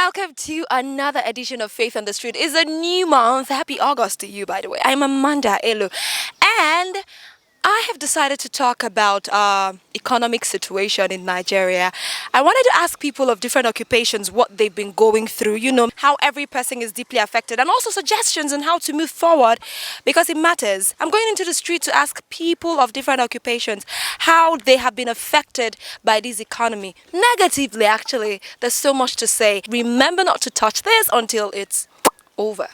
welcome to another edition of Faith on the Street. It's a new month. Happy August to you, by the way. I'm Amanda Elu, and I have decided to talk about economic situation in Nigeria. I wanted to ask people of different occupations what they've been going through, how every person is deeply affected, and also suggestions on how to move forward because it matters. I'm going into the street to ask people of different occupations how they have been affected by this economy. Negatively, actually. There's so much to say. Remember not to touch this until it's over.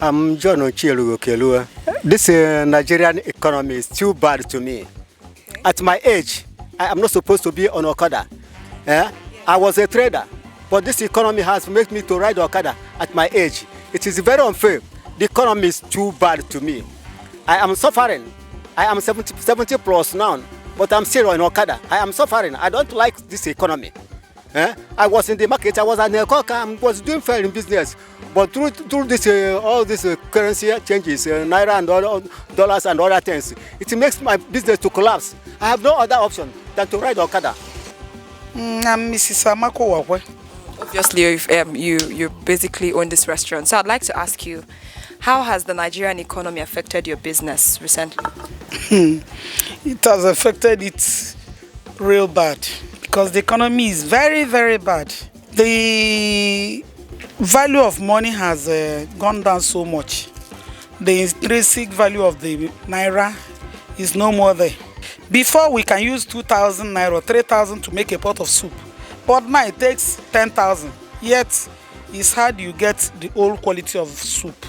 I'm John Ochielu. This Nigerian economy is too bad to me. Okay. At my age, I am not supposed to be on Okada. I was a trader, but this economy has made me to ride Okada at my age. It is very unfair. The economy is too bad to me. I am suffering. I am 70 plus now, but I'm still on Okada. I am suffering. I don't like this economy. I was in the market. I was at the coca. I was doing fair in business, but through this all these currency changes, naira and dollars and other things, it makes my business to collapse. I have no other option than to ride Okada. I'm Mrs. Amako. Obviously, you basically own this restaurant. So I'd like to ask you, how has the Nigerian economy affected your business recently? It has affected it real bad. Because the economy is very, very bad. The value of money has gone down so much. The intrinsic value of the naira is no more there. Before we can use 2,000 naira or 3,000 to make a pot of soup, but now it takes 10,000. Yet it's hard you get the old quality of soup.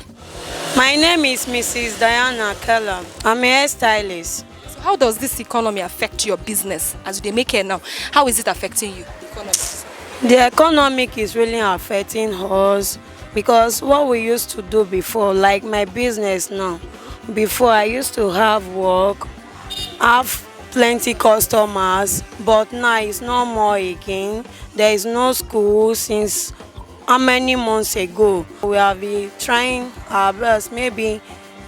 My name is Mrs. Diana Keller. I'm a hairstylist. How does this economy affect your business as they make it now? How is it affecting you? The economic is really affecting us because what we used to do before, like my business now, before I used to have work, have plenty customers, but now it's no more again. There is no school since how many months ago. We have been trying our best, maybe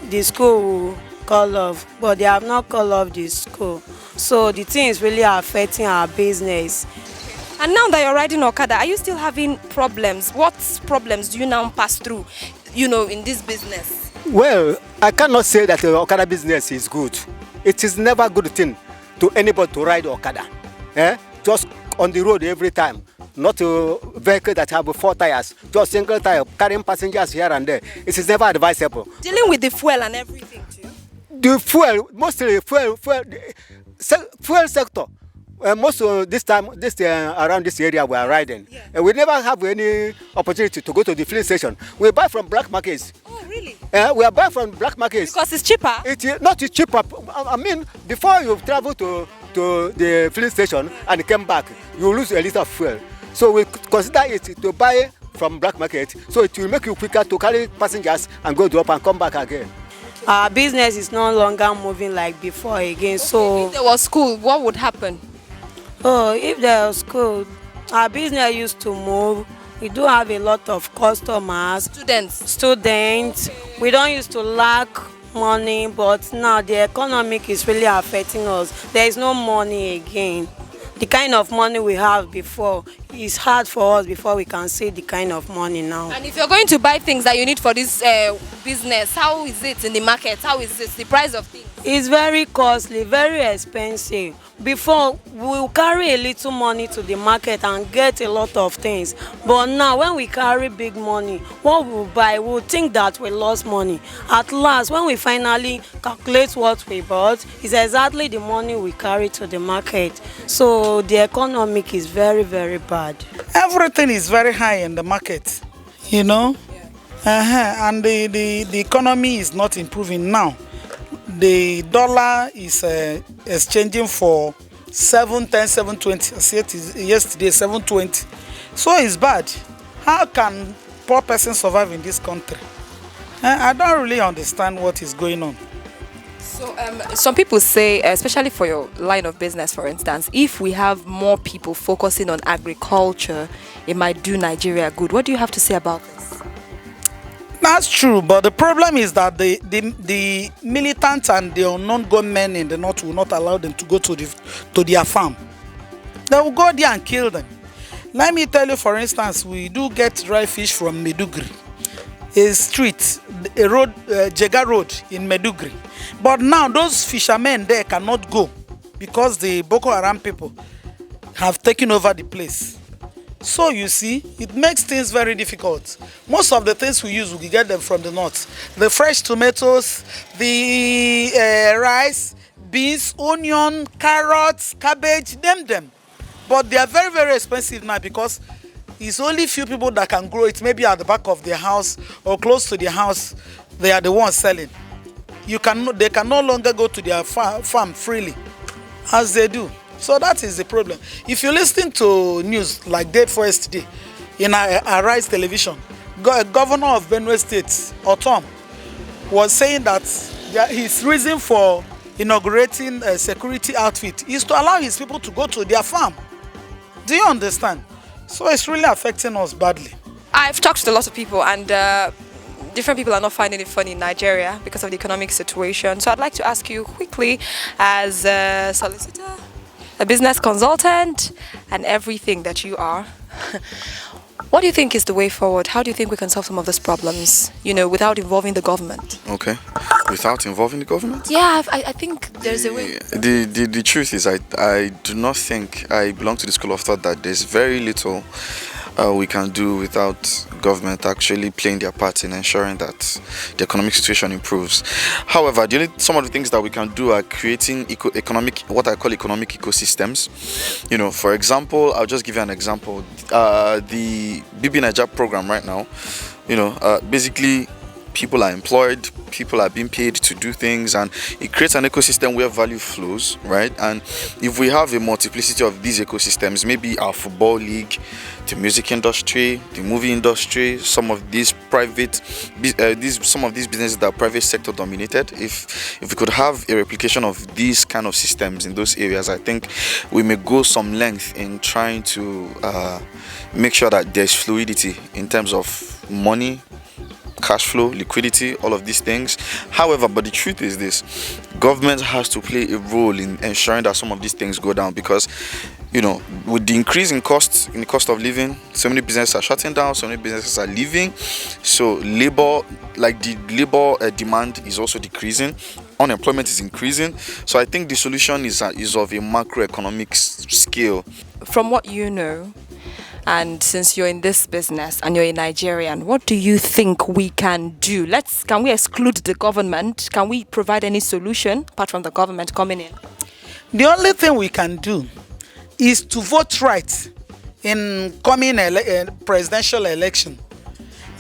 the school will call off, but they have not called off the school. So the thing is really affecting our business. And now that you're riding Okada, are you still having problems? What problems do you now pass through, in this business? Well, I cannot say that the Okada business is good. It is never a good thing to anybody to ride Okada. Just on the road every time. Not a vehicle that have 4 tires, just single tire, carrying passengers here and there. It is never advisable. Dealing with the fuel and everything too. The fuel, mostly fuel sector. Most of this time, around this area we are riding, and we never have any opportunity to go to the filling station. We buy from black markets. Oh, really? We are buying from black markets because it's cheaper. It is not cheaper. I mean, before you travel to the filling station and come back, you lose a liter of fuel. So we consider it to buy from black market, so it will make you quicker to carry passengers and go drop and come back again. Our business is no longer moving like before again. So if there was school, what would happen? Oh, if there was school, our business used to move. We do have a lot of customers. Students. We don't used to lack money, but now the economic is really affecting us. There is no money again. The kind of money we have before is hard for us before we can see the kind of money now. And if you're going to buy things that you need for this business, how is it in the market? How is it, the price of things? It's very costly, very expensive. Before, we'll carry a little money to the market and get a lot of things. But now, when we carry big money, what we'll buy, we'll think that we lost money. At last, when we finally calculate what we bought, it's exactly the money we carry to the market. So the economic is very, very bad. Everything is very high in the market, and the economy is not improving now. The dollar is exchanging for 710, 720. I said yesterday 720. So it's bad. How can poor person survive in this country? I don't really understand what is going on. So some people say, especially for your line of business, for instance, if we have more people focusing on agriculture, it might do Nigeria good. What do you have to say about this? That's true, but the problem is that the militants and the unknown gunmen in the north will not allow them to go to their farm. They will go there and kill them. Let me tell you, for instance, we do get dry fish from Medugri, a street, a road, Jega Road in Medugri. But now those fishermen there cannot go because the Boko Haram people have taken over the place. So you see, it makes things very difficult. Most of the things we use, we get them from the north. The fresh tomatoes, the rice, beans, onion, carrots, cabbage, name them. But they are very, very expensive now because it's only few people that can grow it, maybe at the back of their house or close to their house. They are the ones selling. They can no longer go to their farm freely as they do. So that is the problem. If you listen to news like day before yesterday in Arise Television, Governor of Benue State, Otom, was saying that his reason for inaugurating a security outfit is to allow his people to go to their farm. Do you understand? So it's really affecting us badly. I've talked to a lot of people, and different people are not finding it funny in Nigeria because of the economic situation. So I'd like to ask you quickly, as a solicitor, a business consultant, and everything that you are, what do you think is the way forward? How do you think we can solve some of these problems, without involving the government? Okay, without involving the government? Yeah, I think there's a way. The truth is, I do not think, I belong to the school of thought that there's very little we can do without government actually playing their part in ensuring that the economic situation improves. However, some of the things that we can do are creating what I call economic ecosystems. For example, I'll just give you an example. The BB Niger program right now, basically people are employed, people are being paid to do things, and it creates an ecosystem where value flows, right? And if we have a multiplicity of these ecosystems, maybe our football league, the music industry, the movie industry, some of these businesses that are private sector dominated, if we could have a replication of these kind of systems in those areas, I think we may go some length in trying to make sure that there's fluidity in terms of money, cash flow, liquidity, all of these things. However, but the truth is this: government has to play a role in ensuring that some of these things go down, because with the increase in the cost of living, so many businesses are shutting down, so many businesses are leaving. So the labor demand is also decreasing, unemployment is increasing. So I think the solution is of a macroeconomic scale. From what you know, and since you're in this business and you're a Nigerian, what do you think we can do? Can we exclude the government? Can we provide any solution apart from the government coming in? The only thing we can do is to vote right in coming presidential election.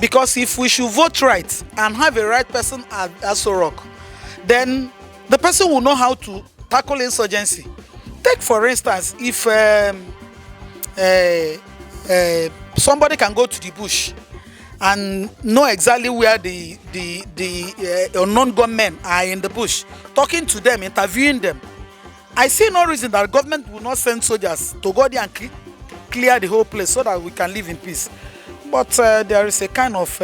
Because if we should vote right and have a right person at Asorok, then the person will know how to tackle insurgency. Take for instance, if somebody can go to the bush and know exactly where the unknown gunmen are in the bush, talking to them, interviewing them, I see no reason that the government will not send soldiers to go there and clear the whole place so that we can live in peace. But there is a kind of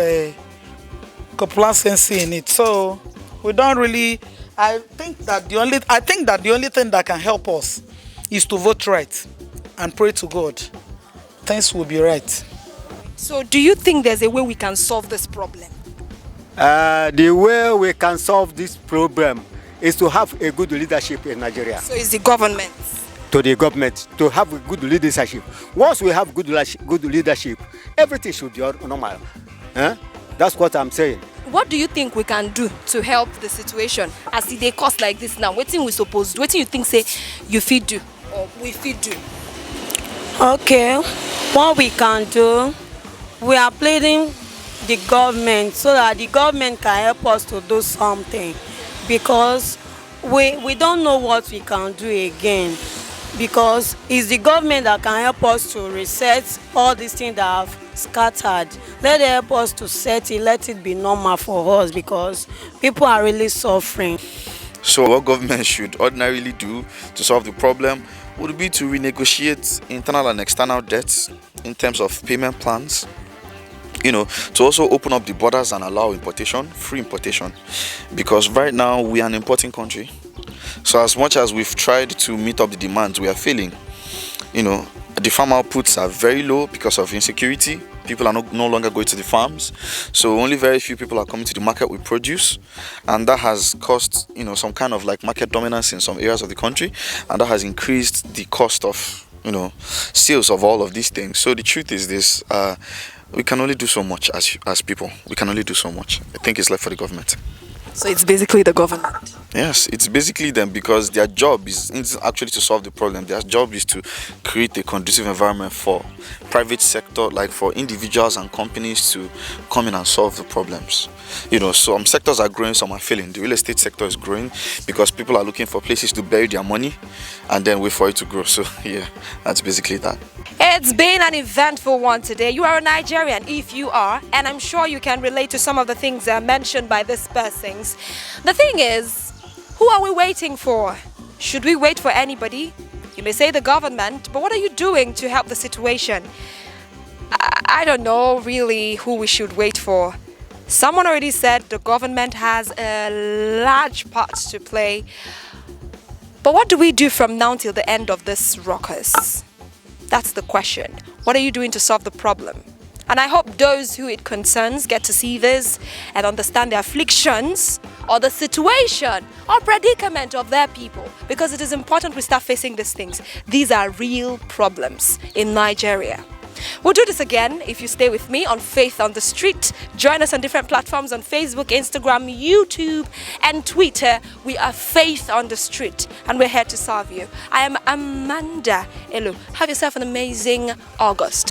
complacency in it, so we don't really. I think that the only thing that can help us is to vote right and pray to God. Things will be right. So do you think there's a way we can solve this problem? The way we can solve this problem is to have a good leadership in Nigeria. So it's the government? To the government, to have a good leadership. Once we have good leadership, everything should be normal. That's what I'm saying. What do you think we can do to help the situation as they cost like this now? What thing we suppose do? What thing you think say you fit do or we fit do? Okay, what we can do, we are pleading the government so that the government can help us to do something, because we don't know what we can do again, because it's the government that can help us to reset all these things that have scattered. Let it help us to set it, let it be normal for us, because people are really suffering. So what government should ordinarily do to solve the problem would be to renegotiate internal and external debts in terms of payment plans, to also open up the borders and allow importation, free importation, because right now we are an importing country. So as much as we've tried to meet up the demands, we are failing. The farm outputs are very low because of insecurity. People are no longer going to the farms, so only very few people are coming to the market with produce, and that has caused some kind of like market dominance in some areas of the country, and that has increased the cost of sales of all of these things. So the truth is this: we can only do so much as people. We can only do so much. I think it's left for the government. So it's basically the government. Yes, it's basically them, because their job isn't actually to solve the problem. Their job is to create a conducive environment for private sector, like for individuals and companies to come in and solve the problems. Some sectors are growing, some are failing. The real estate sector is growing because people are looking for places to bury their money and then wait for it to grow. So yeah, that's basically that. It's been an eventful one today. You are a Nigerian, if you are, and I'm sure you can relate to some of the things mentioned by these persons. The thing is, who are we waiting for? Should we wait for anybody? You may say the government, but what are you doing to help the situation? I don't know really who we should wait for. Someone already said the government has a large part to play. But what do we do from now till the end of this ruckus? That's the question. What are you doing to solve the problem? And I hope those who it concerns get to see this and understand the afflictions or the situation or predicament of their people, because it is important we start facing these things. These are real problems in Nigeria. We'll do this again if you stay with me on Faith on the Street. Join us on different platforms on Facebook, Instagram, YouTube, and Twitter. We are Faith on the Street, and we're here to serve you. I am Amanda Elu. Have yourself an amazing August.